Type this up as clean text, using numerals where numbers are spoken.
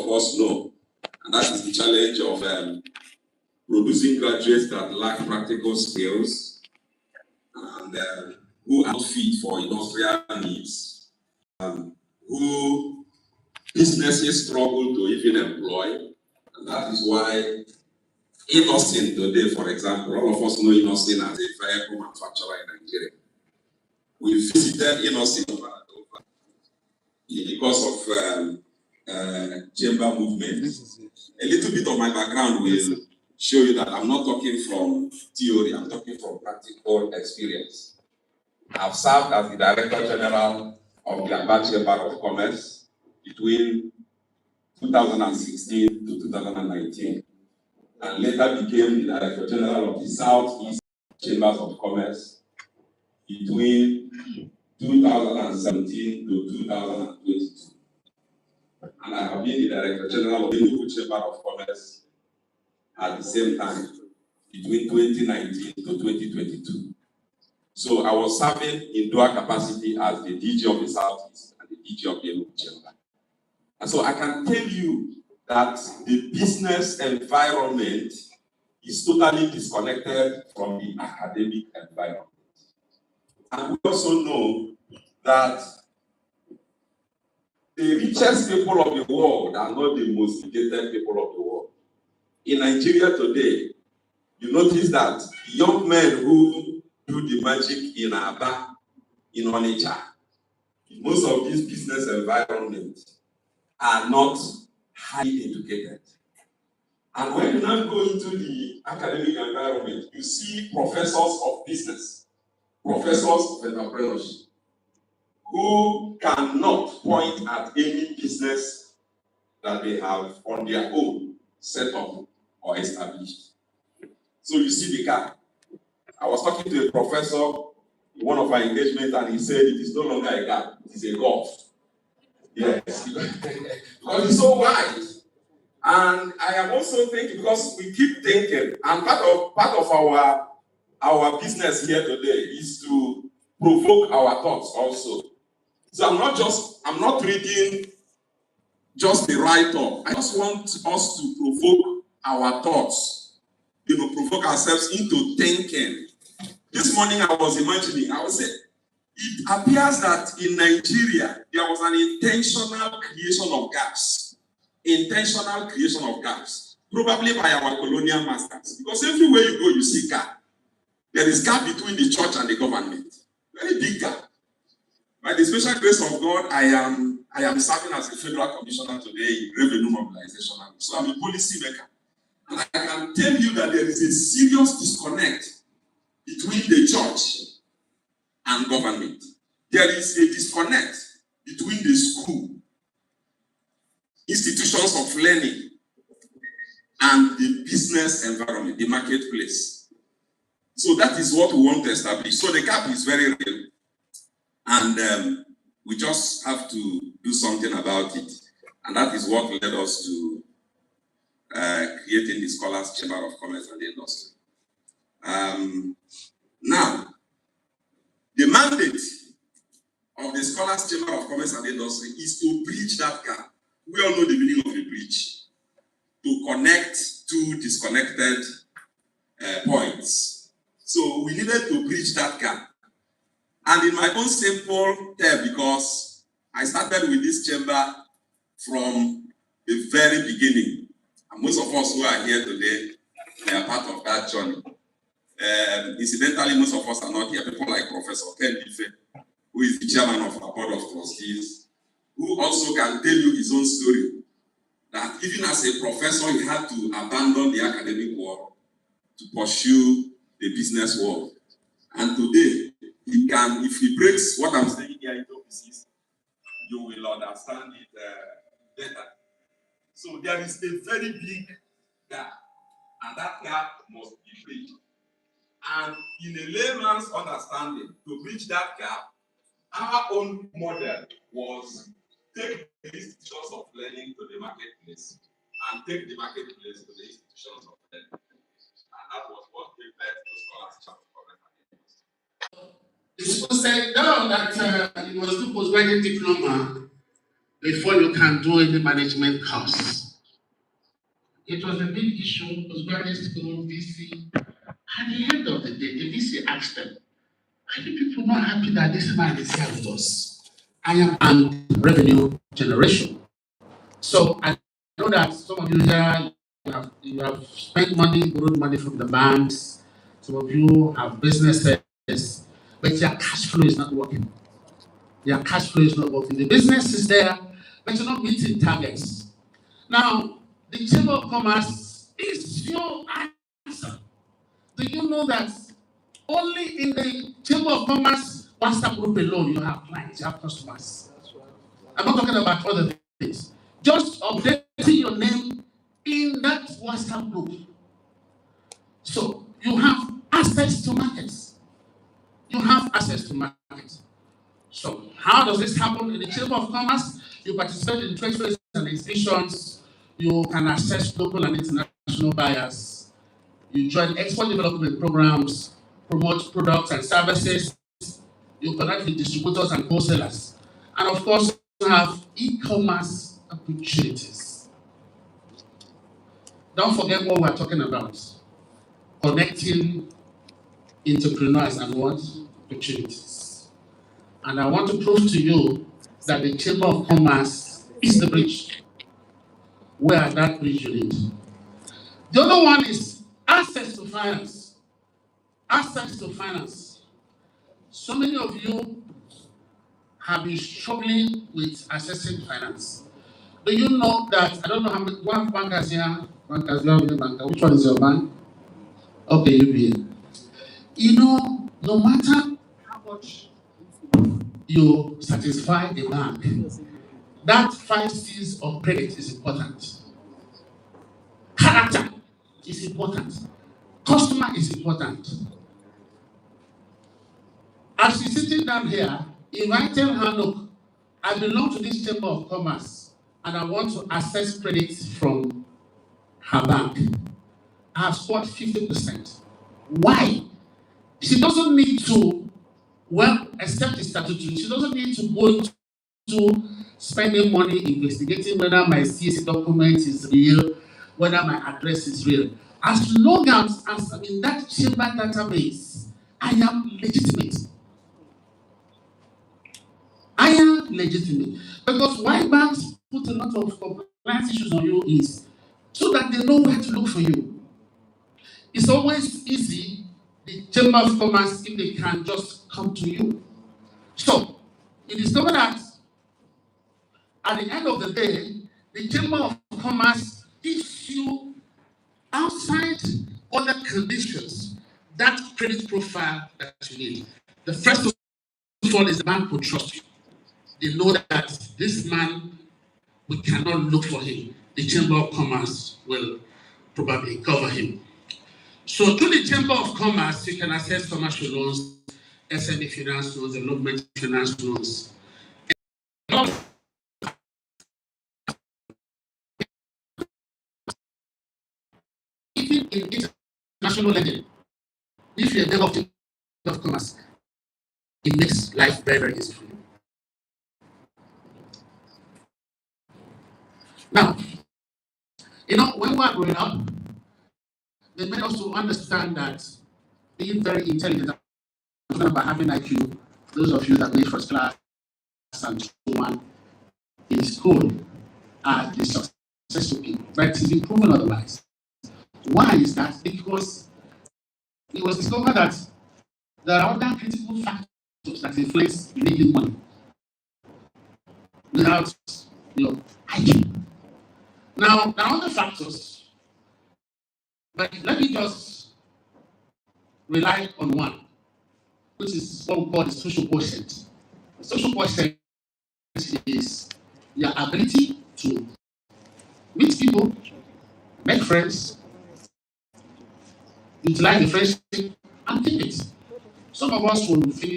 of us know, and that is the challenge of producing graduates that lack practical skills and who are not fit for industrial needs, who businesses struggle to even employ, and that is why Innocent today, for example, all of us know Innocent as a vehicle manufacturer in Nigeria. We visited Innocent because of chamber movement. A little bit of my background will show you that I'm not talking from theory, I'm talking from practical experience. I've served as the Director General of the Aba Chamber of Commerce between 2016 to 2019, and later became the Director General of the Southeast Chambers of Commerce between 2017 to 2022. And I have been the Director General of the Enugu Chamber of Commerce at the same time, between 2019 to 2022. So I was serving in dual capacity as the DG of the Southeast and the DG of the Enugu Chamber. And so I can tell you that the business environment is totally disconnected from the academic environment. And we also know that the richest people of the world are not the most educated people of the world. In Nigeria today, you notice that young men who do the magic in Aba, in Onitsha, most of these business environments are not highly educated. And when you now go into the academic environment, you see professors of business, professors of entrepreneurship, who cannot point at any business that they have on their own set up or established. So you see the gap. I was talking to a professor in one of our engagements, and he said it is no longer a gap, it is a gulf. Yes, because it's so wide. And I am also thinking, because we keep thinking, and part of our business here today is to provoke our thoughts also. So I'm not reading just the write-up. I just want us to provoke our thoughts, provoke ourselves into thinking. This morning I was imagining, I was saying, it appears that in Nigeria, there was an intentional creation of gaps. Intentional creation of gaps, probably by our colonial masters. Because everywhere you go, you see gap. There is gap between the church and the government. Very big gap. By the special grace of God, I am serving as a federal commissioner today in revenue mobilization. So I'm a policy maker. And I can tell you that there is a serious disconnect between the church and government. There is a disconnect between the school, institutions of learning, and the business environment, the marketplace. So that is what we want to establish. So the gap is very real. And we just have to do something about it. And that is what led us to creating the Scholars Chamber of Commerce and Industry. Now, the mandate of the Scholars Chamber of Commerce and Industry is to bridge that gap. We all know the meaning of a bridge. To connect two disconnected points. So we needed to bridge that gap. And in my own simple term, because I started with this chamber from the very beginning. And most of us who are here today, they are part of that journey. Incidentally, most of us are not here. People like Professor Ken Ife, who is the chairman of our board of trustees, who also can tell you his own story. That even as a professor, he had to abandon the academic world to pursue the business world. And today, he can, if he breaks what I'm saying here into pieces, you will understand it better. So there is a very big gap, and that gap must be bridged. And in a layman's understanding, to bridge that gap, our own model was take the institutions of learning to the marketplace and take the marketplace to the institutions of learning. And that was what gave birth to Scholars Chamber of Commerce and Industry. The school said, no, that you must do postgraduate diploma before you can do any management course. It was a big issue. It was very school, VC. At the end of the day, the VC asked them, are you people not happy that this man is here with us? I am on revenue generation. So I know that some of you here you have spent money, borrowed money from the banks. Some of you have businesses, but your cash flow is not working. Your cash flow is not working. The business is there, but you're not meeting targets. Now, the Chamber of Commerce is your answer. Do you know that only in the Chamber of Commerce WhatsApp group alone you have clients, you have customers? I'm not talking about other things. Just updating your name in that WhatsApp group. So you have access to markets. You have access to markets. So how does this happen in the Chamber of Commerce? You participate in trade fairs and exhibitions. You can access local and international buyers. You join export development programs, promote products and services. You connect with distributors and wholesalers. And of course, you have e-commerce opportunities. Don't forget what we're talking about. Connecting entrepreneurs and what? Opportunities. And I want to prove to you that the Chamber of Commerce is the bridge. Where that bridge you need. The other one is access to finance. Access to finance. So many of you have been struggling with accessing finance. Do you know that, I don't know how many, one bankers here, bankers, you have a banker, which one is your bank? Okay, UBA. You know, no matter how much you satisfy a bank, that 5 C's of credit is important. Character is important. Customer is important. As she's sitting down here, if I tell her, look, I belong to this Chamber of Commerce and I want to access credit from her bank, I have scored 50%. Why? She doesn't need to, well, except the statutory, she doesn't need to go into spending money investigating whether my CSC document is real, whether my address is real. As long as I'm in that chamber database, I am legitimate. I am legitimate. Because why banks put a lot of compliance issues on you is so that they know where to look for you. It's always easy, the Chamber of Commerce, if they can just come to you. So, you discover that at the end of the day, the Chamber of Commerce gives you, outside other conditions, that credit profile that you need. The first of all is the bank will trust you. They know that this man, we cannot look for him. The Chamber of Commerce will probably cover him. So through the Chamber of Commerce, you can access commercial loans, SME finance loans, development finance loans. Even in international lending, if you're a member of the Chamber of Commerce, it makes life very, very easy for you. Now, you know, when we were growing up, they made us to understand that being very intelligent, by having IQ, those of you that made first class and so on in school are the successful people, but it's been proven otherwise. Why is that? Because it was discovered that there are other critical factors that influence making money without IQ. Now, there are other factors, but let me just rely on one, which is what we call the social quotient. The social quotient is your ability to meet people, make friends, utilize the friendship, and keep it. Some of us will finish